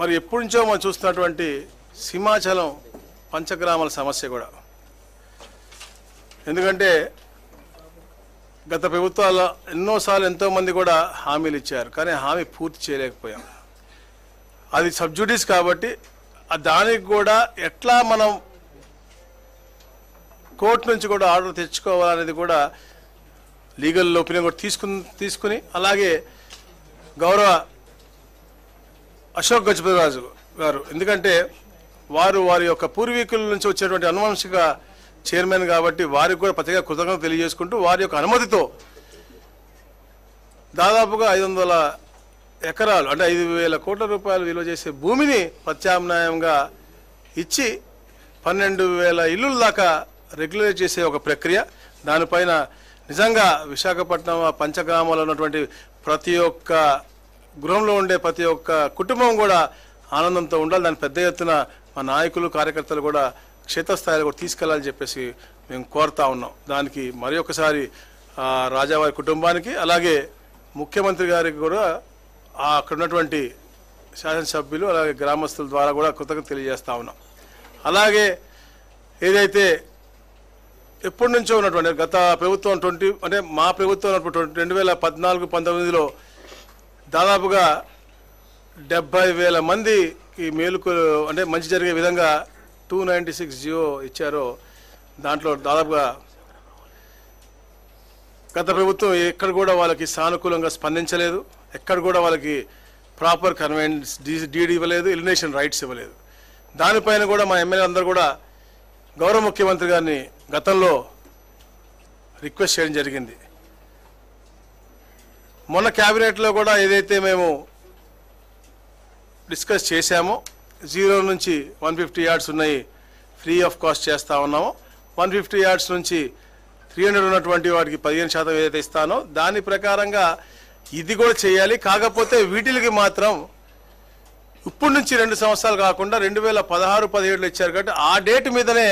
మరి ఎప్పటి నుంచో మనం చూస్తున్నటువంటి సింహాచలం పంచగ్రామాల సమస్య కూడా, ఎందుకంటే గత ప్రభుత్వాల్లో ఎన్నోసార్లు ఎంతోమంది కూడా హామీలు ఇచ్చారు, కానీ హామీ పూర్తి చేయలేకపోయాం. అది సబ్జుడిస్ కాబట్టి దానికి కూడా ఎట్లా మనం కోర్టు నుంచి కూడా ఆర్డర్ తెచ్చుకోవాలనేది కూడా లీగల్ ఒపీనియన్ కూడా తీసుకుని అలాగే గౌరవ అశోక్ గజపతిరాజు గారు, ఎందుకంటే వారి యొక్క పూర్వీకుల నుంచి వచ్చేటువంటి అనువంశిక చైర్మన్ కాబట్టి వారికి కూడా ప్రత్యేక కృతజ్ఞతలు తెలియజేసుకుంటూ వారి యొక్క అనుమతితో దాదాపుగా 500 ఎకరాలు అంటే 5,000 కోట్ల రూపాయలు విలువ చేసే భూమిని ప్రత్యామ్నాయంగా ఇచ్చి 12,000 ఇల్లుల దాకా రెగ్యులేట్ చేసే ఒక ప్రక్రియ. దానిపైన నిజంగా విశాఖపట్నం పంచగ్రామాల్లో ఉన్నటువంటి ప్రతి ఒక్క గృహంలో ఉండే ప్రతి ఒక్క కుటుంబం కూడా ఆనందంతో ఉండాలి. దాని పెద్ద ఎత్తున మా నాయకులు కార్యకర్తలు కూడా క్షేత్రస్థాయిలో కూడా తీసుకెళ్లాలని చెప్పేసి మేము కోరుతా ఉన్నాం. దానికి మరి ఒకసారి రాజావారి కుటుంబానికి అలాగే ముఖ్యమంత్రి గారికి కూడా అక్కడ ఉన్నటువంటి శాసనసభ్యులు అలాగే గ్రామస్తుల ద్వారా కూడా కృతజ్ఞత తెలియజేస్తా ఉన్నాం. అలాగే ఏదైతే ఎప్పటి నుంచో ఉన్నటువంటి గత ప్రభుత్వం అంటే మా ప్రభుత్వం 2014-19లో దాదాపుగా 70,000 మందికి మేలుకు అంటే మంచి జరిగే విధంగా 296 జియో ఇచ్చారో దాంట్లో దాదాపుగా గత ప్రభుత్వం ఎక్కడ కూడా వాళ్ళకి సానుకూలంగా స్పందించలేదు, ఎక్కడ కూడా వాళ్ళకి ప్రాపర్ కన్వెన్స్ డీడీ ఇవ్వలేదు, ఎలిమినేషన్ రైట్స్ ఇవ్వలేదు. దానిపైన కూడా మా ఎమ్మెల్యే అందరూ కూడా గౌరవ ముఖ్యమంత్రి గారిని గతంలో రిక్వెస్ట్ చేయడం జరిగింది. మొన్న క్యాబినెట్లో కూడా ఏదైతే మేము డిస్కస్ చేశామో 0 నుంచి 150 యార్డ్స్ ఉన్నాయి ఫ్రీ ఆఫ్ కాస్ట్ చేస్తూ ఉన్నామో, 150 యార్డ్స్ నుంచి 300 ఉన్నటువంటి వాటికి 15% ఏదైతే ఇస్తానో దాని ప్రకారంగా ఇది కూడా చేయాలి. కాకపోతే వీటికి మాత్రం ఇప్పటి నుంచి 2 సంవత్సరాలు కాకుండా 2016-17లో ఇచ్చారు కాబట్టి ఆ డేట్ మీదనే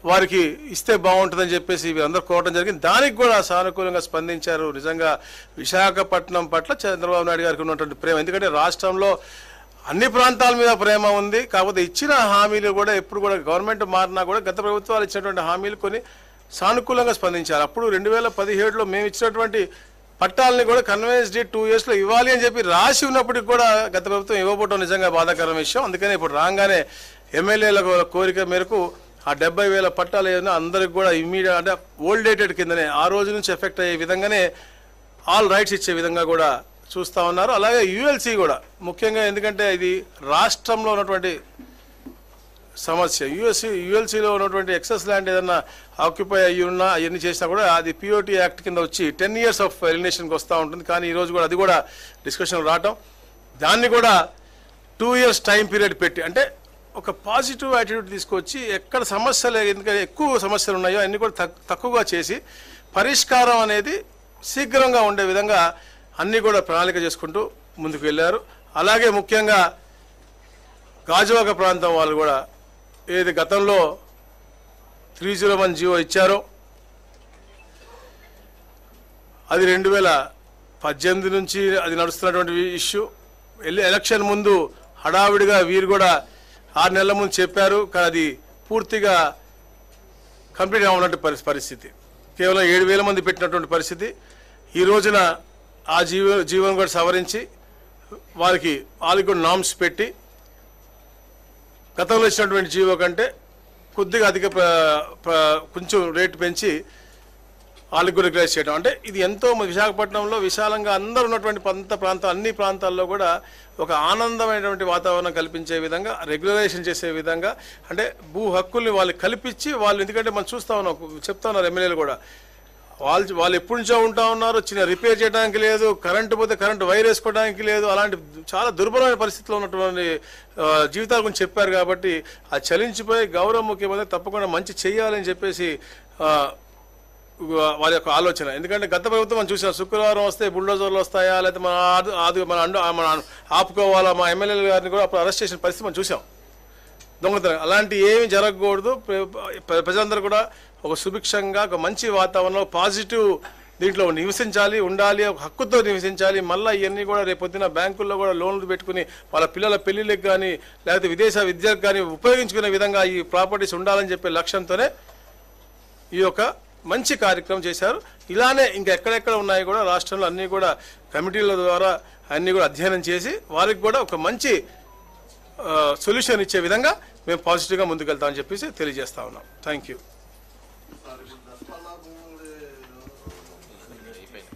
వారికి ఇస్తే బాగుంటుందని చెప్పేసి వీరందరూ కోరడం జరిగింది. దానికి కూడా సానుకూలంగా స్పందించారు. నిజంగా విశాఖపట్నం పట్ల చంద్రబాబు నాయుడు గారికి ఉన్నటువంటి ప్రేమ, ఎందుకంటే రాష్ట్రంలో అన్ని ప్రాంతాల మీద ప్రేమ ఉంది. కాకపోతే ఇచ్చిన హామీలు కూడా ఎప్పుడు కూడా గవర్నమెంట్ మారినా కూడా గత ప్రభుత్వాలు ఇచ్చినటువంటి హామీలు కొన్ని సానుకూలంగా స్పందించారు. అప్పుడు 2017లో మేము ఇచ్చినటువంటి పట్టాలని కూడా కన్వెన్స్ డేట్ 2 yearsలో ఇవ్వాలి అని చెప్పి రాసి ఉన్నప్పటికీ కూడా గత ప్రభుత్వం ఇవ్వకపోవడం నిజంగా బాధాకరమైన విషయం. అందుకని ఇప్పుడు రాగానే ఎమ్మెల్యేల కోరిక మేరకు ఆ 70,000 పట్టాలు ఏదైనా అందరికి కూడా ఇమ్మీడియట్ అంటే ఓల్డ్ డేటెడ్ కిందనే ఆ రోజు నుంచి ఎఫెక్ట్ అయ్యే విధంగానే ఆల్ రైట్స్ ఇచ్చే విధంగా కూడా చూస్తూ ఉన్నారు. అలాగే యుఎల్సి కూడా ముఖ్యంగా, ఎందుకంటే ఇది రాష్ట్రంలో ఉన్నటువంటి సమస్య. యుఎల్సీలో ఉన్నటువంటి ఎక్సెస్ ల్యాండ్ ఏదన్నా ఆక్యుపై అయ్యి ఉన్నా అవన్నీ చేసినా కూడా అది పిఓటి యాక్ట్ కింద వచ్చి 10 years ఆఫ్ ఎలిమినేషన్కి వస్తూ ఉంటుంది. కానీ ఈరోజు కూడా అది కూడా డిస్కషన్ రావటం, దాన్ని కూడా 2 years టైం పీరియడ్ పెట్టి అంటే ఒక పాజిటివ్ యాటిట్యూడ్ తీసుకొచ్చి ఎక్కడ సమస్యలు ఎందుకంటే ఎక్కువ సమస్యలు ఉన్నాయో అన్నీ కూడా తక్కువగా చేసి పరిష్కారం అనేది శీఘ్రంగా ఉండే విధంగా అన్నీ కూడా ప్రణాళిక చేసుకుంటూ ముందుకు వెళ్ళారు. అలాగే ముఖ్యంగా గాజువాక ప్రాంతం వాళ్ళు కూడా ఏది గతంలో 301 జియో ఇచ్చారో అది 2018 నుంచి అది నడుస్తున్నటువంటి ఇష్యూ. ఎలక్షన్ ముందు హడావిడిగా వీరు కూడా 6 నెలల ముందు చెప్పారు, కానీ అది పూర్తిగా కంప్లీట్ అవ్వనటువంటి పరిస్థితి. కేవలం 7,000 మంది పెట్టినటువంటి పరిస్థితి. ఈ రోజున ఆ జీవోను కూడా సవరించి వారికి కూడా నామ్స్ పెట్టి గతంలో ఇచ్చినటువంటి జీవో కంటే కొద్దిగా అధిక కొంచెం రేటు పెంచి వాళ్ళకి కూడా రెగ్యులైజ్ చేయడం. అంటే ఇది ఎంతో విశాఖపట్నంలో విశాలంగా అందరూ ఉన్నటువంటి అన్ని ప్రాంతాల్లో కూడా ఒక ఆనందమైనటువంటి వాతావరణం కల్పించే విధంగా రెగ్యులరైజేషన్ చేసే విధంగా అంటే భూ హక్కుల్ని వాళ్ళు కల్పించి వాళ్ళు, ఎందుకంటే మనం చూస్తూ ఉన్నాం చెప్తా ఉన్నారు ఎమ్మెల్యేలు కూడా వాళ్ళు ఎప్పటి నుంచో ఉంటా ఉన్నారు, చిన్న రిపేర్ చేయడానికి లేదు, కరెంటు పోతే కరెంటు వైర్ వేసుకోవడానికి లేదు, అలాంటి చాలా దుర్బలమైన పరిస్థితిలో ఉన్నటువంటి జీవితాల గురించి చెప్పారు. కాబట్టి ఆ చలించిపోయి గౌరవ ముఖ్యమంత్రి తప్పకుండా మంచి చేయాలని చెప్పేసి వారి యొక్క ఆలోచన. ఎందుకంటే గత ప్రభుత్వం మనం చూసాం, శుక్రవారం వస్తే బుల్డోజర్లు వస్తాయా లేకపోతే మన ఆపుకోవాలా, మా ఎమ్మెల్యేల గారిని కూడా అప్పుడు అరెస్ట్ చేసిన పరిస్థితి మనం చూసాం. దొంగతనం అలాంటి ఏమి జరగకూడదు. ప్రజలందరూ కూడా ఒక సుభిక్షంగా ఒక మంచి వాతావరణంలో పాజిటివ్ దీంట్లో నివసించాలి, ఉండాలి, ఒక హక్కుతో నివసించాలి. మళ్ళీ ఇవన్నీ కూడా రేపొద్దున బ్యాంకుల్లో కూడా లోన్లు పెట్టుకుని వాళ్ళ పిల్లల పెళ్లిళ్ళకి కానీ లేకపోతే విదేశ విద్యకు కానీ ఉపయోగించుకునే విధంగా ఈ ప్రాపర్టీస్ ఉండాలని చెప్పే లక్ష్యంతోనే ఈ యొక్క మంచి కార్యక్రమం చేశారు. ఇలానే ఇంకా ఎక్కడెక్కడ ఉన్నాయి కూడా రాష్ట్రంలో అన్నీ కూడా కమిటీల ద్వారా అన్నీ కూడా అధ్యయనం చేసి వారికి కూడా ఒక మంచి సొల్యూషన్ ఇచ్చే విధంగా మేము పాజిటివ్గా ముందుకెళ్తామని చెప్పేసి తెలియజేస్తా ఉన్నాం. Thank you.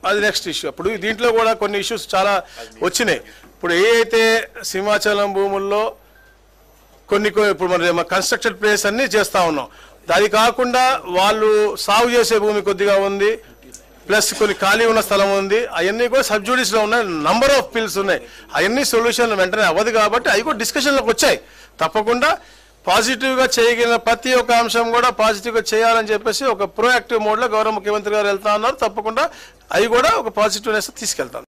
అది నెక్స్ట్ ఇష్యూ. అప్పుడు దీంట్లో కూడా కొన్ని ఇష్యూస్ చాలా వచ్చినాయి. ఇప్పుడు ఏ అయితే సింహాచలం భూముల్లో కొన్ని ఇప్పుడు మన కన్స్ట్రక్టెడ్ ప్లేస్ అన్నీ చేస్తూ ఉన్నాం. అది కాకుండా వాళ్ళు సాగు చేసే భూమి కొద్దిగా ఉంది, ప్లస్ కొన్ని ఖాళీ ఉన్న స్థలం ఉంది. అవన్నీ కూడా సబ్జుడిస్లో ఉన్నాయి, నంబర్ ఆఫ్ బిల్స్ ఉన్నాయి. అవన్నీ సొల్యూషన్ వెంటనే అవ్వదు కాబట్టి అవి కూడా డిస్కషన్లోకి వచ్చాయి. తప్పకుండా పాజిటివ్గా చేయగలిగిన ప్రతి ఒక్క అంశం కూడా పాజిటివ్గా చేయాలని చెప్పేసి ఒక ప్రోయాక్టివ్ మోడ్లో గౌరవ ముఖ్యమంత్రి గారు వెళ్తా ఉన్నారు. తప్పకుండా అవి కూడా ఒక పాజిటివ్నెస్ తీసుకెళ్తాను.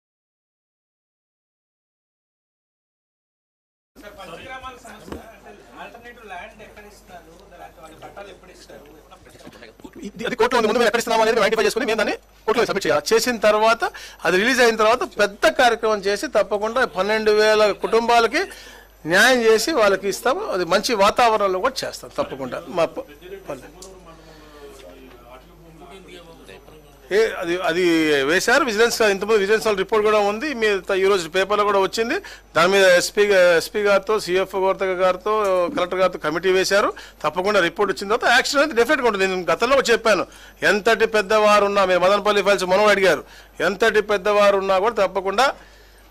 అది కోర్టులో ముందు మేము ఎక్కడ ఇస్తున్నాం అనేది ఐడెంటిఫై చేసుకుని మేము దాన్ని కోర్టులో సబ్మిట్ చేయాలి. చేసిన తర్వాత అది రిలీజ్ అయిన తర్వాత పెద్ద కార్యక్రమం చేసి తప్పకుండా 12,000 కుటుంబాలకి న్యాయం చేసి వాళ్ళకి ఇస్తాము. అది మంచి వాతావరణంలో కూడా చేస్తాం తప్పకుండా. మా అది వేశారు విజిలెన్స్, ఇంతకుముందు విజిలెన్స్ వాళ్ళ రిపోర్ట్ కూడా ఉంది. మీ ఈరోజు పేపర్లో కూడా వచ్చింది. దాని మీద ఎస్పీ గారితో, సిఎఫ్ గారితో, కలెక్టర్ గారితో కమిటీ వేశారు. తప్పకుండా రిపోర్ట్ వచ్చిన తర్వాత యాక్షన్ అనేది డెఫినెట్గా ఉంటుంది. నేను గతంలో చెప్పాను, ఎంతటి పెద్దవారు ఉన్నా, మీరు మదనపల్లి ఫైల్స్ మనం అడిగారు, ఎంతటి పెద్దవారు ఉన్నా కూడా తప్పకుండా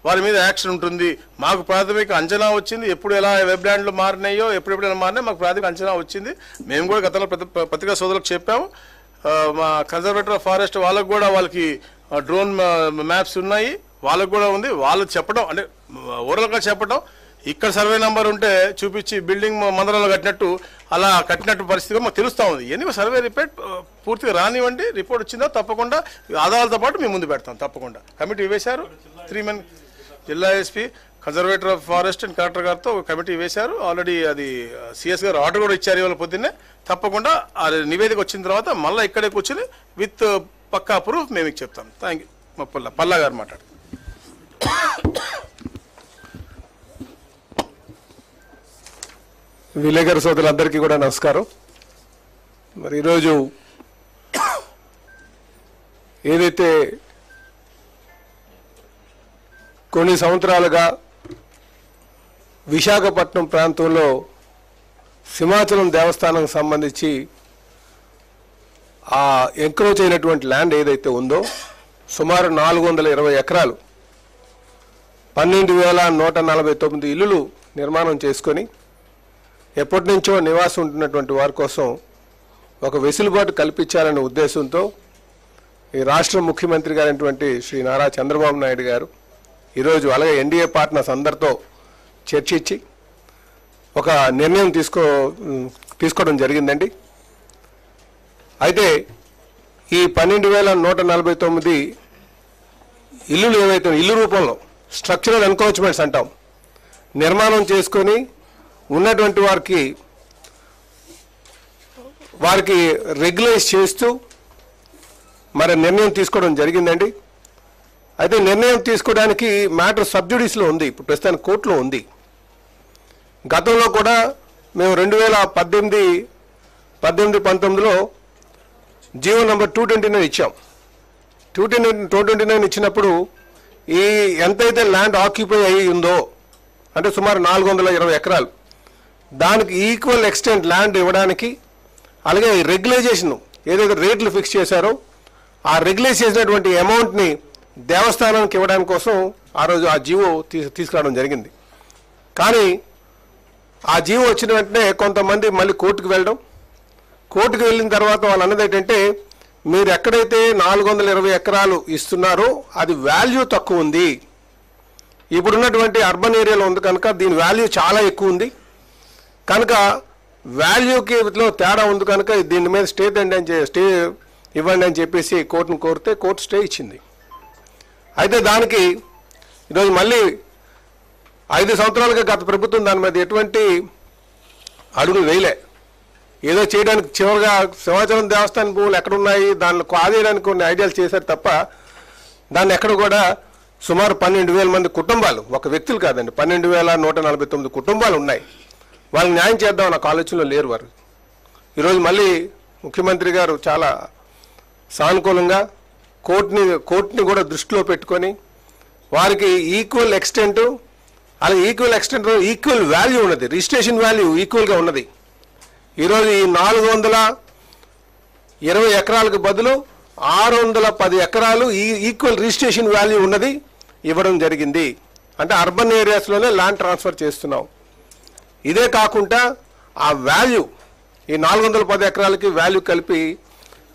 వారి మీద యాక్షన్ ఉంటుంది. మాకు ప్రాథమిక అంచనా వచ్చింది. ఎప్పుడు ఎలా వెబ్ ల్యాండ్లు మారినాయో, ఎప్పుడెప్పుడు ఎలా మారినాయో మాకు ప్రాథమిక అంచనా వచ్చింది. మేము కూడా గతంలో పత్రికా సోదరులకు చెప్పాము. మా కన్జర్వేటర్ ఆఫ్ ఫారెస్ట్ వాళ్ళకు కూడా వాళ్ళకి డ్రోన్ మ్యాప్స్ ఉన్నాయి, వాళ్ళకు కూడా ఉంది. వాళ్ళు చెప్పడం అంటే ఓరల్గా చెప్పడం, ఇక్కడ సర్వే నెంబర్ ఉంటే చూపించి బిల్డింగ్ మందరంలో కట్టినట్టు అలా కట్టినట్టు పరిస్థితిగా మాకు తెలుస్తూ ఉంది. ఎన్ని సర్వే రిపోర్ట్ పూర్తిగా రానివ్వండి, రిపోర్ట్ వచ్చిందో తప్పకుండా ఆధారాలతో పాటు మేము ముందు పెడతాం. తప్పకుండా కమిటీ వేశారు. 3 men జిల్లా SP, conservator of forest and collector గారితో ఒక కమిటీ వేశారు. ఆల్రెడీ అది సిఎస్ గారు ఆర్డర్ కూడా ఇచ్చారు ఇవాళ పొద్దున్నే. తప్పకుండా ఆ నివేదిక వచ్చిన తర్వాత మళ్ళీ ఇక్కడే కూర్చొని విత్ పక్కా ప్రూఫ్ మేము చెప్తాం. Thank you. మా పల్లా గారు మాట్లాడు. విలేకరు సోదరులందరికీ కూడా నమస్కారం. మరి ఈరోజు ఏదైతే కొన్ని సంవత్సరాలుగా విశాఖపట్నం ప్రాంతంలో సింహాచలం దేవస్థానం సంబంధించి ఆ ఎంక్రోచ్ అయినటువంటి ల్యాండ్ ఏదైతే ఉందో సుమారు 420 ఎకరాలు 12,149 ఇల్లులు నిర్మాణం చేసుకొని ఎప్పటి నుంచో నివాసం ఉంటున్నటువంటి వారి కోసం ఒక వెసులుబాటు కల్పించాలనే ఉద్దేశంతో ఈ రాష్ట్ర ముఖ్యమంత్రి గారైనటువంటి శ్రీ నారా చంద్రబాబు నాయుడు గారు ఈరోజు అలాగే ఎన్డీఏ పార్ట్నర్స్ అందరితో చర్చించి ఒక నిర్ణయం తీసుకోవడం జరిగిందండి. అయితే ఈ 12,149 ఇల్లులు ఏవైతే ఇల్లు రూపంలో స్ట్రక్చరల్ ఎన్క్రోచ్మెంట్స్ అంటాం, నిర్మాణం చేసుకొని ఉన్నటువంటి వారికి రెగ్యులైజ్ చేస్తూ మరి నిర్ణయం తీసుకోవడం జరిగిందండి. అయితే నిర్ణయం తీసుకోవడానికి మ్యాటర్ సబ్జుడిస్లో ఉంది, ఇప్పుడు ప్రస్తుతానికి కోర్టులో ఉంది. గతంలో కూడా మేము 2018-19లో జీవో నెంబర్ 229 ఇచ్చాం. 229 ఇచ్చినప్పుడు ఈ ఎంతైతే ల్యాండ్ ఆక్యుపై అయ్యి ఉందో అంటే సుమారు 420 ఎకరాలు, దానికి ఈక్వల్ ఎక్స్టెంట్ ల్యాండ్ ఇవ్వడానికి, అలాగే రెగ్యులైజేషన్ ఏదైతే రేట్లు ఫిక్స్ చేశారో ఆ రెగ్యులైజ్ చేసినటువంటి అమౌంట్ని దేవస్థానానికి ఇవ్వడానికి కోసం ఆ రోజు ఆ జీవో తీసుకురావడం జరిగింది. కానీ ఆ జీవో వచ్చిన వెంటనే కొంతమంది మళ్ళీ కోర్టుకు వెళ్ళిన తర్వాత వాళ్ళు అన్నది ఏంటంటే, మీరు ఎక్కడైతే 420 ఎకరాలు ఇస్తున్నారో అది వాల్యూ తక్కువ ఉంది, ఇప్పుడున్నటువంటి అర్బన్ ఏరియాలో ఉంది కనుక దీని వాల్యూ చాలా ఎక్కువ ఉంది కనుక వాల్యూకి తేడా ఉంది కనుక దీని మీద స్టే ఇవ్వండి అని చెప్పేసి కోర్టును కోరితే కోర్టు స్టే ఇచ్చింది. అయితే దానికి ఈరోజు మళ్ళీ 5 సంవత్సరాలుగా గత ప్రభుత్వం దాని మీద ఎటువంటి అడుగులు వేయలే. ఏదో చేయడానికి చివరిగా సింహాచలం దేవస్థానం భూములు ఎక్కడున్నాయి దానిలో కాదేయడానికి కొన్ని ఐడియాలు చేశారు తప్ప దాన్ని ఎక్కడ కూడా సుమారు 12,000 మంది కుటుంబాలు, ఒక వ్యక్తులు కాదండి, 12,149 కుటుంబాలు ఉన్నాయి. వాళ్ళకి న్యాయం చేద్దాం నాకు ఆలోచనలో లేరు వారు. ఈరోజు మళ్ళీ ముఖ్యమంత్రి గారు చాలా సానుకూలంగా కోర్టుని కూడా దృష్టిలో పెట్టుకొని వారికి ఈక్వల్ ఎక్స్టెంట్, అలాగే ఈక్వల్ వాల్యూ ఉన్నది, రిజిస్ట్రేషన్ వాల్యూ ఈక్వల్గా ఉన్నది. ఈరోజు ఈ 420 ఎకరాలకు బదులు 610 ఎకరాలు ఈక్వల్ రిజిస్ట్రేషన్ వాల్యూ ఉన్నది ఇవ్వడం జరిగింది. అంటే అర్బన్ ఏరియాస్లోనే ల్యాండ్ ట్రాన్స్ఫర్ చేస్తున్నాం. ఇదే కాకుండా ఆ వాల్యూ ఈ 410 ఎకరాలకి వాల్యూ కలిపి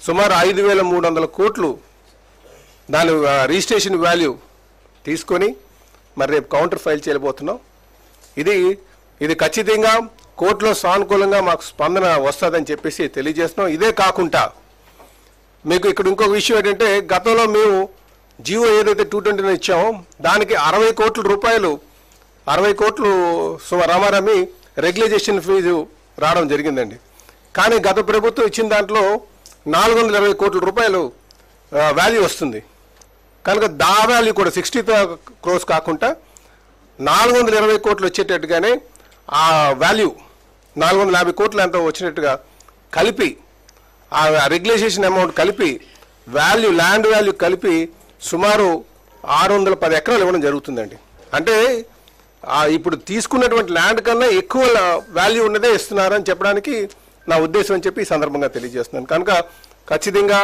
సుమారు 5,300 కోట్లు దాని రిజిస్ట్రేషన్ వాల్యూ తీసుకొని మరి రేపు కౌంటర్ ఫైల్ చేయబోతున్నాం. ఇది ఖచ్చితంగా కోర్టులో సానుకూలంగా మాకు స్పందన వస్తుందని చెప్పేసి తెలియజేస్తున్నాం. ఇదే కాకుండా మీకు ఇక్కడ ఇంకొక విషయం ఏంటంటే, గతంలో మేము జియో ఏదైతే 220 ఇచ్చామో దానికి 60 కోట్ల రూపాయలు, 60 కోట్లు రామారామి రెగ్యులైజేషన్ ఫీజు రావడం జరిగిందండి. కానీ గత ప్రభుత్వం ఇచ్చిన దాంట్లో 420 కోట్ల రూపాయలు వాల్యూ వస్తుంది. కనుక దా వాల్యూ కూడా 60 crores కాకుండా 420 కోట్లు వచ్చేటట్టుగానే ఆ వాల్యూ 450 కోట్లు ఎంతో వచ్చినట్టుగా కలిపి ఆ రెగ్యులైజేషన్ అమౌంట్ కలిపి ల్యాండ్ వాల్యూ కలిపి సుమారు 610 ఎకరాలు ఇవ్వడం జరుగుతుందండి. అంటే ఇప్పుడు తీసుకున్నటువంటి ల్యాండ్ కన్నా ఎక్కువ వాల్యూ ఉన్నదే ఇస్తున్నారని చెప్పడానికి నా ఉద్దేశం అని చెప్పి ఈ సందర్భంగా తెలియజేస్తున్నాను. కనుక ఖచ్చితంగా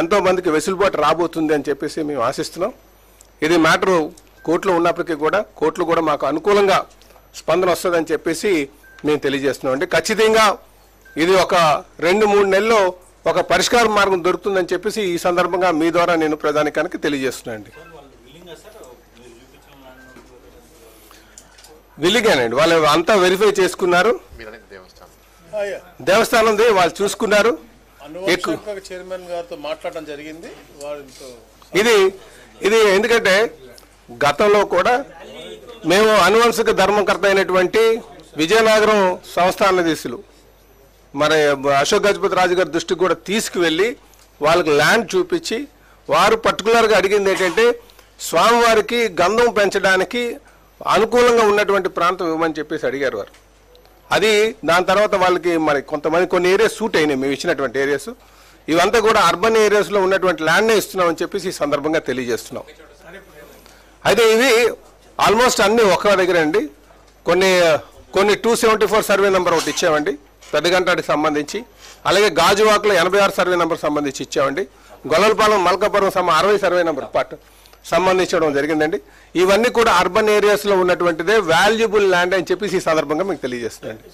ఎంతో మందికి వెసులుబాటు రాబోతుంది అని చెప్పేసి మేము ఆశిస్తున్నాం. ఇది మ్యాటరు కోర్టులో ఉన్నప్పటికీ కూడా కోర్టులు కూడా మాకు అనుకూలంగా స్పందన వస్తుందని చెప్పేసి మేము తెలియజేస్తున్నాం అండి. ఖచ్చితంగా ఇది ఒక 2-3 నెలల్లో ఒక పరిష్కార మార్గం దొరుకుతుందని చెప్పేసి ఈ సందర్భంగా మీ ద్వారా నేను ప్రధానికానికి తెలియజేస్తున్నాను అండి. విల్లిగానండి, వాళ్ళు అంతా వెరిఫై చేసుకున్నారు, దేవస్థానంది వాళ్ళు చూసుకున్నారు. చైర్మన్ గారితో మాట్లాడడం జరిగింది. ఇది ఎందుకంటే గతంలో కూడా మేము అనువంశిక ధర్మకర్త అయినటువంటి విజయనగరం సంస్థానాధీశులు మరి అశోక్ గజపతి రాజు గారి దృష్టికి కూడా తీసుకువెళ్ళి వాళ్ళకి ల్యాండ్ చూపించి వారు పర్టికులర్గా అడిగింది ఏంటంటే స్వామివారికి గంధం పెంచడానికి అనుకూలంగా ఉన్నటువంటి ప్రాంతం ఇవ్వమని చెప్పేసి అడిగారు వారు. అది దాని తర్వాత వాళ్ళకి మరి కొంతమంది కొన్ని ఏరియాస్ సూట్ అయినాయి మేము ఇచ్చినటువంటి ఏరియాస్. ఇవంతా కూడా అర్బన్ ఏరియాస్లో ఉన్నటువంటి ల్యాండ్నే ఇస్తున్నామని చెప్పేసి ఈ సందర్భంగా తెలియజేస్తున్నాం. అయితే ఇవి ఆల్మోస్ట్ అన్నీ ఒక దగ్గర అండి. కొన్ని 274 సర్వే నెంబర్ ఒకటి ఇచ్చామండి పెద్దగంటాడికి సంబంధించి, అలాగే గాజువాక్లో 86 సర్వే నెంబర్ సంబంధించి ఇచ్చామండి. Gollalapalem Malkapuram 60 survey number part సంబంధించడం జరిగిందండి. ఇవన్నీ కూడా అర్బన్ ఏరియాస్లో ఉన్నటువంటిదే వాల్యుబుల్ ల్యాండ్ అని చెప్పేసి ఈ సందర్భంగా మీకు తెలియజేస్తున్నాండి.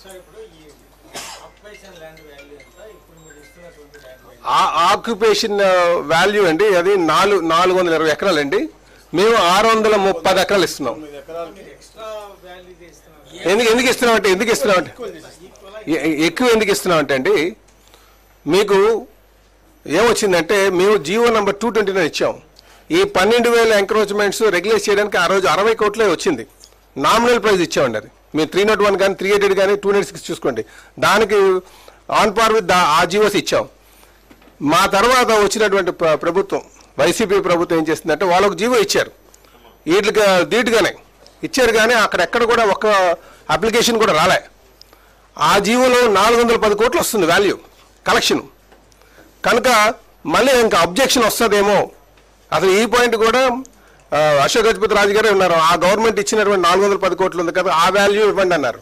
ఆక్యుపేషన్ వాల్యూ అండి అది 420 ఎకరాలండి. మేము 630 ఎకరాలు ఇస్తున్నాం. ఎందుకు ఇస్తున్నామంటే ఎక్కువ ఎందుకు ఇస్తున్నామంటే అండి మీకు ఏమొచ్చిందంటే మేము జియో నెంబర్ 229 ఇచ్చాం. ఈ 12,000 ఎంక్రోచ్మెంట్స్ రెగ్యులేట్ చేయడానికి ఆ రోజు 60 కోట్లే వచ్చింది. నామినల్ ప్రైస్ ఇచ్చామండి. అది మీరు 301 కానీ 388 కానీ 296 చూసుకోండి, దానికి ఆన్ పార్ విత్ ఆ జియోస్ ఇచ్చాం. మా తర్వాత వచ్చినటువంటి ప్రభుత్వం వైసీపీ ప్రభుత్వం ఏం చేస్తుందంటే వాళ్ళకు జీవో ఇచ్చారు, వీటికి ధీటుగానే ఇచ్చారు, కానీ అక్కడెక్కడ కూడా ఒక్క అప్లికేషన్ కూడా రాలే. ఆ జీవోలో 410 కోట్లు వస్తుంది వాల్యూ కలెక్షన్. కనుక మళ్ళీ ఇంకా అబ్జెక్షన్ వస్తుందేమో, అసలు ఈ పాయింట్ కూడా అశోక్ గజపతి రాజు గారే ఉన్నారు. ఆ గవర్నమెంట్ ఇచ్చినటువంటి 410 కోట్లు ఉంది కదా, ఆ వాల్యూ ఇవ్వండి అన్నారు.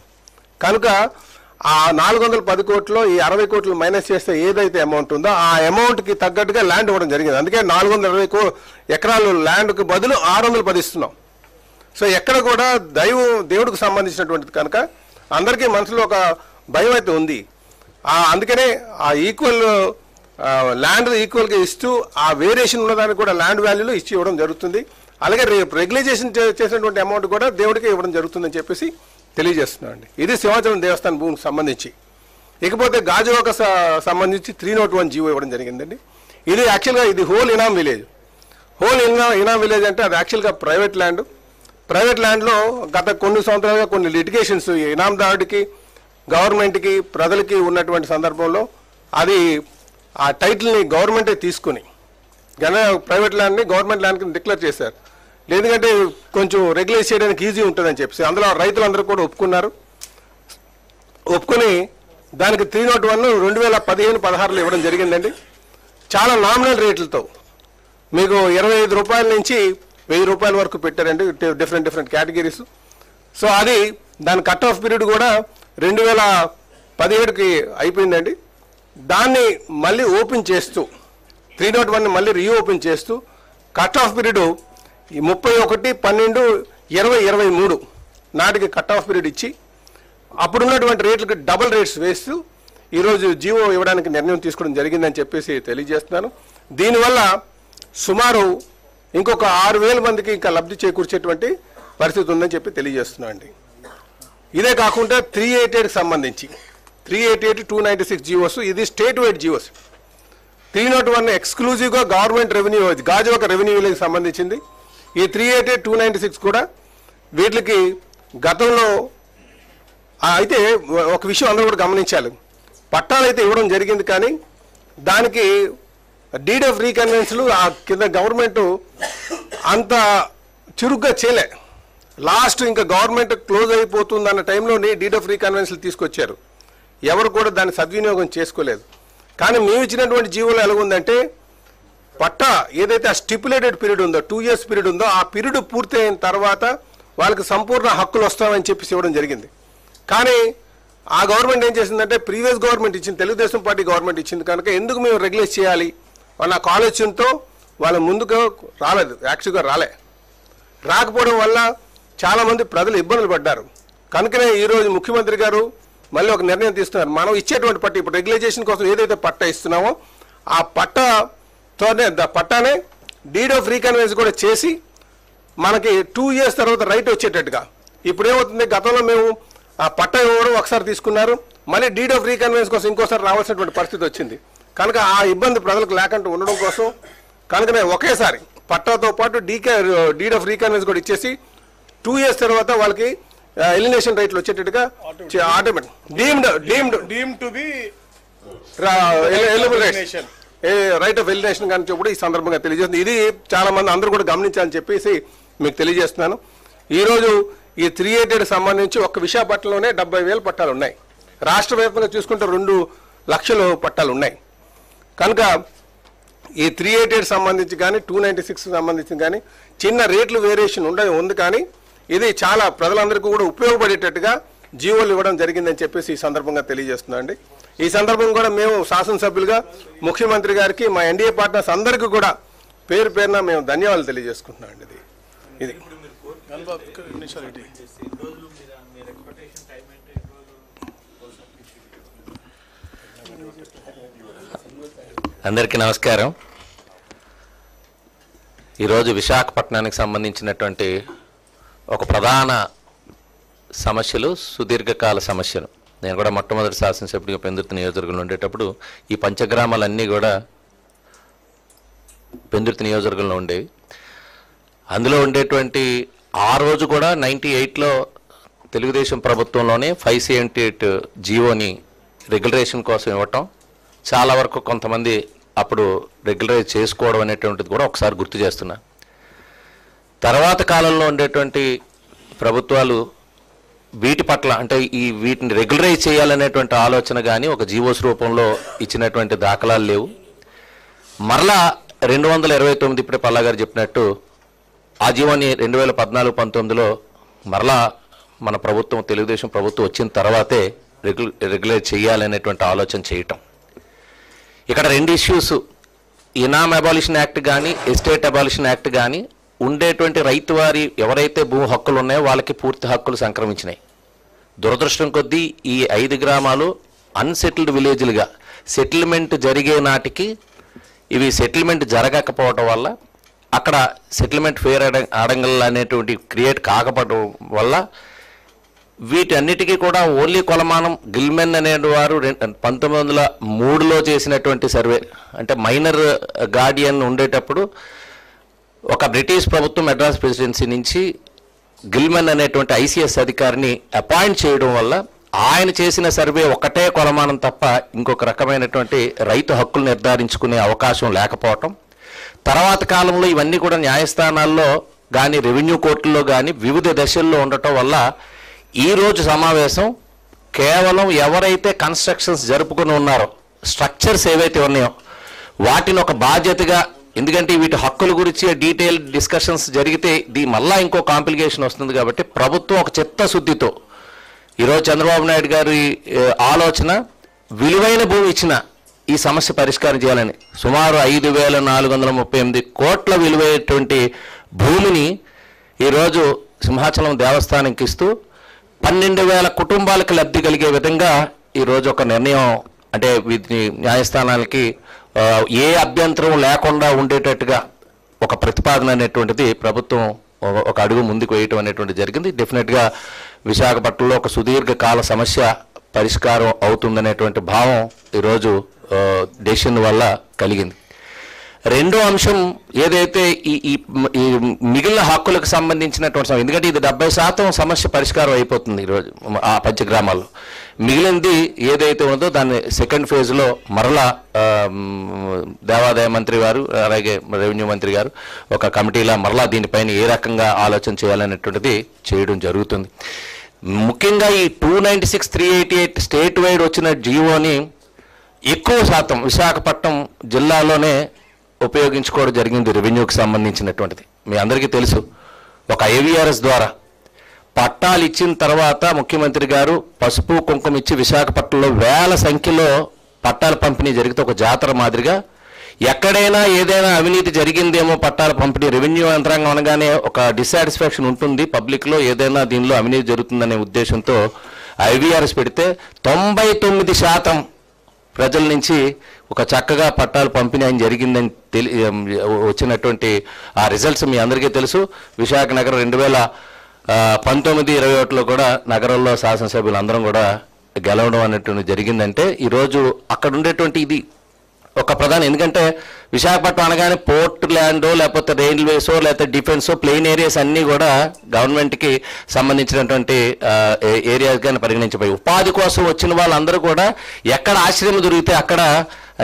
కనుక ఆ 410 కోట్లు ఈ 60 కోట్లు మైనస్ చేస్తే ఏదైతే అమౌంట్ ఉందో ఆ అమౌంట్కి తగ్గట్టుగా ల్యాండ్ ఇవ్వడం జరిగింది. అందుకే 420 ఎకరాలు ల్యాండ్కి బదులు 610 ఇస్తున్నాం. సో ఎక్కడ కూడా దేవుడికి సంబంధించినటువంటిది కనుక అందరికీ మనసులో ఒక భయం అయితే ఉంది. అందుకనే ఆ ఈక్వల్ ల్యాండ్ ఈక్వల్గా ఇస్తూ ఆ వేరియేషన్ ఉన్నదానికి కూడా ల్యాండ్ వాల్యూలో ఇచ్చి ఇవ్వడం జరుగుతుంది. అలాగే రెగ్యులైజేషన్ చేసినటువంటి అమౌంట్ కూడా దేవుడికి ఇవ్వడం జరుగుతుందని చెప్పేసి తెలియజేస్తున్నాం అండి. ఇది సింహాచలం దేవస్థానం భూమికి సంబంధించి. ఇకపోతే గాజువాక సంబంధించి 301 జీవో ఇవ్వడం జరిగిందండి. ఇది యాక్చువల్గా ఇది హోల్ ఇనాం విలేజ్. ఇనాం విలేజ్ అంటే అది యాక్చువల్గా ప్రైవేట్ ల్యాండ్. ప్రైవేట్ ల్యాండ్లో గత కొన్ని సంవత్సరాలుగా కొన్ని లిటిగేషన్స్ ఇనాందారుడికి గవర్నమెంట్కి ప్రజలకి ఉన్నటువంటి సందర్భంలో అది ఆ టైటిల్ని గవర్నమెంటే తీసుకుని ప్రైవేట్ ల్యాండ్ని గవర్నమెంట్ ల్యాండ్కి డిక్లేర్ చేశారు. ఎందుకంటే కొంచెం రెగ్యులేట్ చేయడానికి ఈజీ ఉంటుందని చెప్పేసి అందులో రైతులందరూ కూడా ఒప్పుకొని దానికి 301 2015-16లో ఇవ్వడం జరిగిందండి. చాలా నామినల్ రేట్లతో మీకు 25 రూపాయల నుంచి 1000 రూపాయల వరకు పెట్టారండి, డిఫరెంట్ కేటగిరీస్. సో అది దాని కట్ ఆఫ్ పీరియడ్ కూడా 2017కి అయిపోయిందండి. దాన్ని మళ్ళీ ఓపెన్ చేస్తూ 301ని మళ్ళీ రీఓపెన్ చేస్తూ కట్ ఆఫ్ పీరియడ్ 31/12/2023 నాటికి కట్ ఆఫ్ పీరియడ్ ఇచ్చి అప్పుడున్నటువంటి రేట్లకు డబుల్ రేట్స్ వేస్తూ ఈరోజు జీవో ఇవ్వడానికి నిర్ణయం తీసుకోవడం జరిగిందని చెప్పేసి తెలియజేస్తున్నాను. దీనివల్ల సుమారు ఇంకొక 6,000 మందికి ఇంకా లబ్ధి చేకూర్చేటువంటి పరిస్థితి ఉందని చెప్పి తెలియజేస్తున్నాను అండి. ఇదే కాకుండా 388కి సంబంధించి 388-296 జీవోస్, ఇది స్టేట్ వైడ్ జీవోస్. 301 ఎక్స్క్లూజివ్గా గవర్నమెంట్ రెవెన్యూ గాజువాక రెవెన్యూలకు సంబంధించింది. ఈ 388-296 కూడా వీటికి గతంలో అయితే ఒక విషయం అందరూ కూడా గమనించాలి. పట్టాలు అయితే ఇవ్వడం జరిగింది కానీ దానికి డీడ్ ఆఫ్ రీకన్వెన్స్లు ఆ కింద గవర్నమెంట్ అంత చురుగ్గా చేయలే. లాస్ట్ ఇంకా గవర్నమెంట్ క్లోజ్ అయిపోతుందన్న టైంలోనే డీడ్ ఆఫ్ రీకన్వెన్స్లు తీసుకొచ్చారు. ఎవరు కూడా దాన్ని సద్వినియోగం చేసుకోలేదు. కానీ మేము ఇచ్చినటువంటి జీవోలో ఎలాగుందంటే పట్టా ఏదైతే ఆ స్టిపులేటెడ్ పీరియడ్ ఉందో 2 years పీరియడ్ ఉందో ఆ పీరియడ్ పూర్తి అయిన తర్వాత వాళ్ళకి సంపూర్ణ హక్కులు వస్తామని చెప్పేసి ఇవ్వడం జరిగింది. కానీ ఆ గవర్నమెంట్ ఏం చేసిందంటే ప్రీవియస్ గవర్నమెంట్ ఇచ్చింది, తెలుగుదేశం పార్టీ గవర్నమెంట్ ఇచ్చింది కనుక ఎందుకు మేము రెగ్యులేట్ చేయాలి వాళ్ళ ఆలోచనతో వాళ్ళ ముందుకు రాలేదు, యాక్చువల్గా రాకపోవడం వల్ల చాలామంది ప్రజలు ఇబ్బందులు పడ్డారు. కనుకనే ఈరోజు ముఖ్యమంత్రి గారు మళ్ళీ ఒక నిర్ణయం తీసుకున్నారు. మనం ఇచ్చేటువంటి పట్ట ఇప్పుడు రెగ్యులేషన్ కోసం ఏదైతే పట్ట ఇస్తున్నామో ఆ పట్టానే డీడ్ ఆఫ్ రీకన్వెన్స్ కూడా చేసి మనకి 2 years తర్వాత రైట్ వచ్చేటట్టుగా. ఇప్పుడు ఏమవుతుంది, గతంలో మేము ఆ పట్ట ఇవ్వడం ఒకసారి తీసుకున్నారు, మళ్ళీ డీడ్ ఆఫ్ రీకన్వెన్స్ కోసం ఇంకోసారి రావాల్సినటువంటి పరిస్థితి వచ్చింది. కనుక ఆ ఇబ్బంది ప్రజలకు లేకుండా ఉండడం కోసం కనుకనే ఒకేసారి పట్టాతో పాటు డీడ్ ఆఫ్ రీకన్వెన్స్ కూడా ఇచ్చేసి 2 years తర్వాత వాళ్ళకి ఎలిమినేషన్ రైట్లు వచ్చేటట్టుగా automatic deemed to be right of elimination కానీ కూడా ఈ సందర్భంగా తెలియజేస్తుంది. ఇది చాలా మంది అందరూ కూడా గమనించాలని చెప్పేసి మీకు తెలియజేస్తున్నాను. ఈరోజు ఈ 388 సంబంధించి ఒక్క విశాఖపట్నంలోనే 70,000 పట్టాలు ఉన్నాయి. రాష్ట్ర వ్యాప్తంగా చూసుకుంటే 2 లక్షల పట్టాలు ఉన్నాయి. కనుక ఈ 388 సంబంధించి కానీ 296 సంబంధించి కానీ చిన్న రేట్లు వేరియేషన్ ఉంది. కానీ ఇది చాలా ప్రజలందరికీ కూడా ఉపయోగపడేటట్టుగా జీవోలు ఇవ్వడం జరిగిందని చెప్పేసి ఈ సందర్భంగా తెలియజేస్తున్నాం అండి. ఈ సందర్భంగా కూడా మేము శాసనసభ్యులుగా ముఖ్యమంత్రి గారికి మా ఎన్డీఏ పార్ట్నర్స్ అందరికీ కూడా పేరున మేము ధన్యవాదాలు తెలియజేసుకుంటున్నాం అండి. ఇది అందరికీ నమస్కారం. ఈరోజు విశాఖపట్నానికి సంబంధించినటువంటి ఒక ప్రధాన సమస్యలు, సుదీర్ఘకాల సమస్యలు. నేను కూడా మొట్టమొదటి శాసనసభ్యుడిగా పెందుర్తి నియోజకవర్గంలో ఉండేటప్పుడు ఈ పంచగ్రామాలన్నీ కూడా పెందుర్తి నియోజకవర్గంలో ఉండేవి. అందులో ఉండేటువంటి ఆ రోజు కూడా 98లో తెలుగుదేశం ప్రభుత్వంలోనే 578 జీవోని రెగ్యులరేషన్ కోసం ఇవ్వటం, చాలా వరకు కొంతమంది అప్పుడు రెగ్యులరైజ్ చేసుకోవడం అనేటువంటిది కూడా ఒకసారి గుర్తు చేస్తున్నా. తర్వాత కాలంలో ఉండేటువంటి ప్రభుత్వాలు వీటి పట్ల అంటే వీటిని రెగ్యులరైజ్ చేయాలనేటువంటి ఆలోచన కానీ ఒక జీవోస్ రూపంలో ఇచ్చినటువంటి దాఖలాలు లేవు. మరలా 229 ఇప్పుడే పల్లా గారు చెప్పినట్టు ఆ జీవోని 2014-19లో మరలా మన ప్రభుత్వం తెలుగుదేశం ప్రభుత్వం వచ్చిన తర్వాతే రెగ్యులేట్ చేయాలనేటువంటి ఆలోచన చేయటం. ఇక్కడ 2 ఇష్యూస్, ఇనామ్ అబాలిషన్ యాక్ట్ కానీ ఎస్టేట్ అబాలిషన్ యాక్ట్ కానీ ఉండేటువంటి రైతు వారి ఎవరైతే భూ హక్కులు ఉన్నాయో వాళ్ళకి పూర్తి హక్కులు సంక్రమించినాయి. దురదృష్టం కొద్దీ ఈ 5 గ్రామాలు అన్సెటిల్డ్ విలేజ్లుగా సెటిల్మెంట్ జరిగే నాటికి ఇవి సెటిల్మెంట్ జరగకపోవడం వల్ల అక్కడ సెటిల్మెంట్ ఫేర్ ఆడంగల్ అనేటువంటి క్రియేట్ కాకపోవడం వల్ల వీటన్నిటికీ కూడా ఓన్లీ కొలమానం గిల్మెన్ అనేవారు 1903లో చేసినటువంటి సర్వే, అంటే మైనర్ గార్డియన్ ఉండేటప్పుడు ఒక బ్రిటిష్ ప్రభుత్వం మెడ్రాస్ ప్రెసిడెన్సీ నుంచి గిల్మెన్ అనేటువంటి ఐసీఎస్ అధికారిని అపాయింట్ చేయడం వల్ల ఆయన చేసిన సర్వే ఒకటే కొలమానం తప్ప ఇంకొక రకమైనటువంటి రైతు హక్కులు నిర్ధారించుకునే అవకాశం లేకపోవటం, తర్వాత కాలంలో ఇవన్నీ కూడా న్యాయస్థానాల్లో కానీ రెవెన్యూ కోర్టుల్లో కానీ వివిధ దశల్లో ఉండటం వల్ల ఈరోజు సమావేశం కేవలం ఎవరైతే కన్స్ట్రక్షన్స్ జరుపుకుని ఉన్నారో, స్ట్రక్చర్స్ ఏవైతే ఉన్నాయో వాటిని ఒక బాధ్యతగా, ఎందుకంటే వీటి హక్కుల గురించి డీటెయిల్ డిస్కషన్స్ జరిగితే మళ్ళా ఇంకో కాంప్లికేషన్ వస్తుంది కాబట్టి ప్రభుత్వం ఒక చిత్తశుద్ధితో ఈరోజు చంద్రబాబు నాయుడు గారి ఆలోచన విలువైన భూమి ఇచ్చిన ఈ సమస్య పరిష్కారం చేయాలని సుమారు 5,438 కోట్ల విలువైనటువంటి భూమిని ఈరోజు సింహాచలం దేవస్థానంకి ఇస్తూ 12,000 కుటుంబాలకు లబ్ధి కలిగే విధంగా ఈరోజు ఒక నిర్ణయం, అంటే వీటిని న్యాయస్థానాలకి ఏ అభ్యంతరం లేకుండా ఉండేటట్టుగా ఒక ప్రతిపాదన అనేటువంటిది ప్రభుత్వం ఒక అడుగు ముందుకు వేయటం అనేటువంటి జరిగింది. డెఫినెట్గా విశాఖపట్నంలో ఒక సుదీర్ఘకాల సమస్య పరిష్కారం అవుతుందనేటువంటి భావం ఈరోజు డెసిషన్ వల్ల కలిగింది. రెండో అంశం ఏదైతే ఈ మిగిలిన హక్కులకు సంబంధించినటువంటి, ఎందుకంటే ఇది 70% సమస్య పరిష్కారం అయిపోతుంది ఈరోజు ఆ పంచగ్రామాల్లో. మిగిలింది ఏదైతే ఉందో దాన్ని సెకండ్ ఫేజ్లో మరలా దేవాదాయ మంత్రి గారు అలాగే రెవెన్యూ మంత్రి గారు ఒక కమిటీలా మరలా దీనిపైన ఏ రకంగా ఆలోచన చేయాలనేటువంటిది చేయడం జరుగుతుంది. ముఖ్యంగా ఈ 296/388 స్టేట్ వైడ్ వచ్చిన జీవోని ఎక్కువ శాతం విశాఖపట్నం జిల్లాలోనే ఉపయోగించుకోవడం జరిగింది. రెవెన్యూకి సంబంధించినటువంటిది మీ అందరికీ తెలుసు. ఒక ఐవీఆర్ఎస్ ద్వారా పట్టాలు ఇచ్చిన తర్వాత ముఖ్యమంత్రి గారు పసుపు కుంకుమ ఇచ్చి విశాఖపట్నంలో వేల సంఖ్యలో పట్టాల పంపిణీ జరిగితే ఒక జాతర మాదిరిగా ఎక్కడైనా ఏదైనా అవినీతి జరిగిందేమో పట్టాల పంపిణీ, రెవెన్యూ యంత్రాంగం అనగానే ఒక డిస్సాటిస్ఫాక్షన్ ఉంటుంది పబ్లిక్లో, ఏదైనా దీనిలో అవినీతి జరుగుతుందనే ఉద్దేశంతో ఐవీఆర్ఎస్ పెడితే 99% ప్రజల నుంచి ఒక చక్కగా పట్టాలు పంపిణీ అని జరిగిందని వచ్చినటువంటి ఆ రిజల్ట్స్ మీ అందరికీ తెలుసు. విశాఖ నగరం 2019-21లో కూడా నగరంలో శాసనసభ్యులు అందరం కూడా గెలవడం అనేటువంటి జరిగిందంటే ఈరోజు అక్కడ ఉండేటువంటి ఇది ఒక ప్రధాన, ఎందుకంటే విశాఖపట్నం అనగానే పోర్ట్ ల్యాండో లేకపోతే రైల్వేసో లేకపోతే డిఫెన్సో ప్లెయిన్ ఏరియాస్ అన్నీ కూడా గవర్నమెంట్కి సంబంధించినటువంటి ఏరియాస్గానే పరిగణించబోయి ఉపాధి కోసం వచ్చిన వాళ్ళందరూ కూడా ఎక్కడ ఆశ్రయం దొరికితే అక్కడ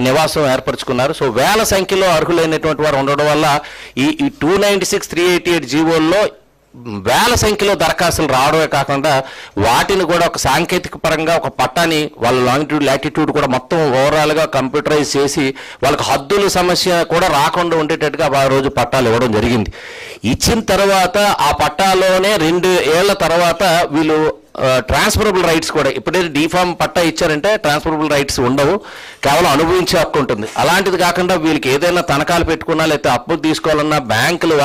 నివాసం ఏర్పరచుకున్నారు. సో వేల సంఖ్యలో అర్హులైనటువంటి వారు ఉండడం వల్ల ఈ 296/388 జీవోల్లో వేల సంఖ్యలో దరఖాస్తులు రావడమే కాకుండా వాటిని కూడా ఒక సాంకేతిక పరంగా ఒక పట్టాని వాళ్ళ లాంగిట్యూడ్ లాటిట్యూడ్ కూడా మొత్తం ఓవరాల్గా కంప్యూటరైజ్ చేసి వాళ్ళకి హద్దుల సమస్య కూడా రాకుండా ఉండేటట్టుగా ఆ రోజు పట్టాలు ఇవ్వడం జరిగింది. ఇచ్చిన తర్వాత ఆ పట్టాలోనే 2 ఏళ్ల తర్వాత వీళ్ళు ట్రాన్స్ఫరబుల్ రైట్స్ కూడా, ఇప్పుడైతే డీఫామ్ పట్టా ఇచ్చారంటే ట్రాన్స్ఫరబుల్ రైట్స్ ఉండవు, కేవలం అనుభవించే హక్కు ఉంటుంది. అలాంటిది కాకుండా వీళ్ళకి ఏదైనా తనఖాలు పెట్టుకున్నా లేకపోతే అప్పులు తీసుకోవాలన్నా బ్యాంకులు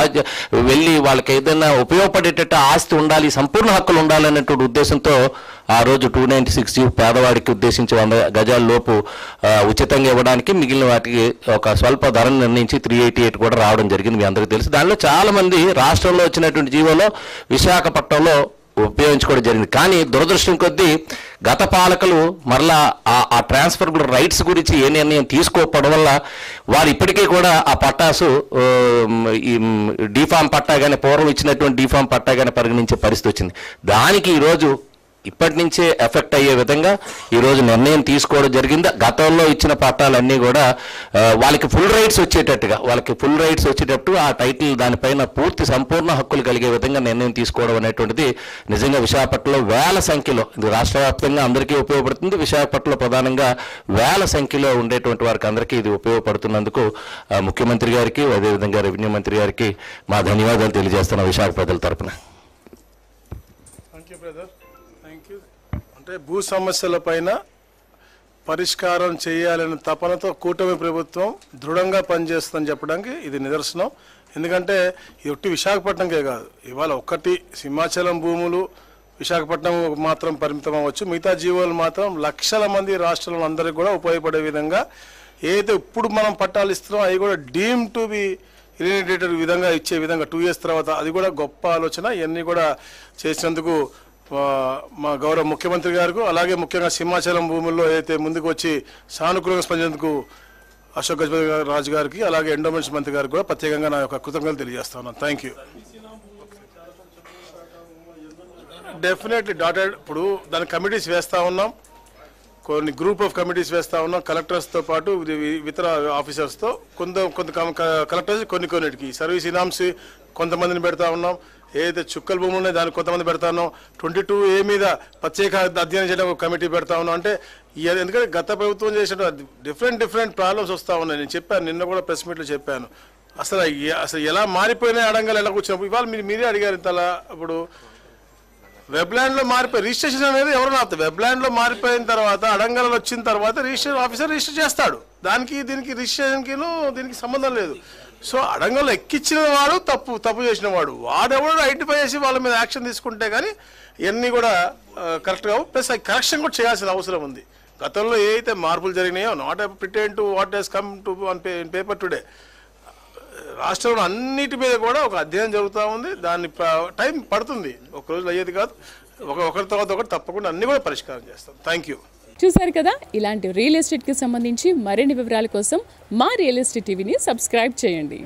వెళ్ళి వాళ్ళకి ఏదైనా ఉపయోగపడేటట్టు ఆస్తి ఉండాలి, సంపూర్ణ హక్కులు ఉండాలనేటువంటి ఉద్దేశంతో ఆ రోజు 296 పేదవాడికి ఉద్దేశించి 100 గజాల లోపు ఉచితంగా ఇవ్వడానికి, మిగిలిన వాటికి ఒక స్వల్ప ధరను నిర్ణయించి 388 కూడా రావడం జరిగింది. మీ అందరికీ తెలుసు. దానిలో చాలామంది రాష్ట్రంలో వచ్చినటువంటి జీవోలో విశాఖపట్నంలో ఉపయోగించుకోవడం జరిగింది. కానీ దురదృష్టం కొద్దీ గత పాలకులు మరలా ఆ ట్రాన్స్ఫరబుల్ రైట్స్ గురించి ఏ నిర్ణయం తీసుకోకపోవడం వల్ల వారు ఇప్పటికీ కూడా ఆ పట్టాసు ఈ డీఫామ్ పట్టాగానే పూర్వం ఇచ్చినటువంటి డీఫామ్ పట్టాగానే పరిగణించే పరిస్థితి వచ్చింది. దానికి ఈరోజు ఇప్పటి నుంచే ఎఫెక్ట్ అయ్యే విధంగా ఈరోజు నిర్ణయం తీసుకోవడం జరిగింది. గతంలో ఇచ్చిన పట్టాలన్నీ కూడా వాళ్ళకి ఫుల్ రైట్స్ వచ్చేటట్టు ఆ టైటిల్ దానిపైన పూర్తి సంపూర్ణ హక్కులు కలిగే విధంగా నిర్ణయం తీసుకోవడం అనేటువంటిది నిజంగా విశాఖపట్నంలో వేల సంఖ్యలో, ఇది రాష్ట్ర వ్యాప్తంగా అందరికీ ఉపయోగపడుతుంది. విశాఖపట్నంలో ప్రధానంగా వేల సంఖ్యలో ఉండేటువంటి వారికి అందరికీ ఇది ఉపయోగపడుతున్నందుకు ముఖ్యమంత్రి గారికి అదేవిధంగా రెవెన్యూ మంత్రి గారికి మా ధన్యవాదాలు తెలియజేస్తున్నాం విశాఖ ప్రజల తరపున. అంటే భూ సమస్యల పైన పరిష్కారం చేయాలనే తపనతో కూటమి ప్రభుత్వం దృఢంగా పనిచేస్తుందని చెప్పడానికి ఇది నిదర్శనం. ఎందుకంటే ఇది ఒట్టి విశాఖపట్నంకే కాదు, ఇవాళ ఒక్కటి సింహాచలం భూములు విశాఖపట్నం మాత్రం పరిమితం అవ్వచ్చు, మిగతా జీవోలు మాత్రం లక్షల మంది రాష్ట్రంలో అందరికీ కూడా ఉపయోగపడే విధంగా ఏదైతే ఇప్పుడు మనం పట్టాలు ఇస్తున్నాం అవి కూడా డీమ్ టు బి ఇలిమినేటెడ్ విధంగా ఇచ్చే విధంగా 2 years తర్వాత, అది కూడా గొప్ప ఆలోచన. ఇవన్నీ కూడా చేసినందుకు మా గౌరవ ముఖ్యమంత్రి గారికి, అలాగే ముఖ్యంగా సింహాచలం భూముల్లో ఏదైతే ముందుకు వచ్చి సానుకూలంగా స్పందించేందుకు అశోక్ గజపతి రాజు గారికి అలాగే ఎండోమెంట్స్ మంత్రి గారికి కూడా ప్రత్యేకంగా నా యొక్క కృతజ్ఞతలు తెలియజేస్తా ఉన్నాను. Thank you. Definitely dotted. ఇప్పుడు దాని కమిటీస్ వేస్తూ ఉన్నాం, కొన్ని గ్రూప్ ఆఫ్ కమిటీస్ వేస్తూ ఉన్నాం, కలెక్టర్స్తో పాటు ఇతర ఆఫీసర్స్తో. కొంత కలెక్టర్స్ కొన్నిటికి సర్వీస్ ఇనామ్స్ కొంతమందిని పెడతా ఉన్నాం. ఏదైతే చుక్కల భూములు ఉన్నాయో దానికి కొంతమంది పెడతా ఉన్నాం. 22A మీద ప్రత్యేక అధ్యయనం చేయడం ఒక కమిటీ పెడతా ఉన్నాం. అంటే ఎందుకంటే గత ప్రభుత్వం చేసిన డిఫరెంట్ ప్రాబ్లమ్స్ వస్తూ ఉన్నాయి. నేను చెప్పాను, నిన్న కూడా ప్రెస్ మీట్లో చెప్పాను. అసలు ఎలా మారిపోయినాయి అడంగలు ఎలా కూర్చున్నప్పుడు. ఇవాళ మీరే అడిగారు ఇంతలా. ఇప్పుడు వెబ్లాండ్లో మారిపోయి రిజిస్ట్రేషన్ అనేది ఎవరు ఆపుతారు? వెబ్లాండ్లో మారిపోయిన తర్వాత అడంగలు వచ్చిన తర్వాత రిజిస్ట్రేషన్ ఆఫీసర్ రిజిస్టర్ చేస్తాడు. దీనికి రిజిస్ట్రేషన్కి దీనికి సంబంధం లేదు. సో అడంగంలో ఎక్కించిన వాడు తప్పు చేసిన వాడెవడు ఐడెంటిఫై చేసి వాళ్ళ మీద యాక్షన్ తీసుకుంటే కానీ ఇవన్నీ కూడా కరెక్ట్ కావు. ప్లస్ కరెక్షన్ కూడా చేయాల్సిన అవసరం ఉంది. గతంలో ఏ అయితే మార్పులు జరిగినాయో not pretend to what he's come to on paper today. రాష్ట్రంలో అన్నిటి మీద కూడా ఒక అధ్యయనం జరుగుతూ ఉంది. దాన్ని టైం పడుతుంది, ఒక రోజులో అయ్యేది కాదు. ఒకరి తర్వాత ఒకటి తప్పకుండా అన్ని కూడా పరిష్కారం చేస్తాం. Thank you. చూసారు కదా, ఇలాంటి రియల్ ఎస్టేట్కి సంబంధించి మరిన్ని వివరాల కోసం మా రియల్ ఎస్టేట్ టీవీని సబ్స్క్రైబ్ చేయండి.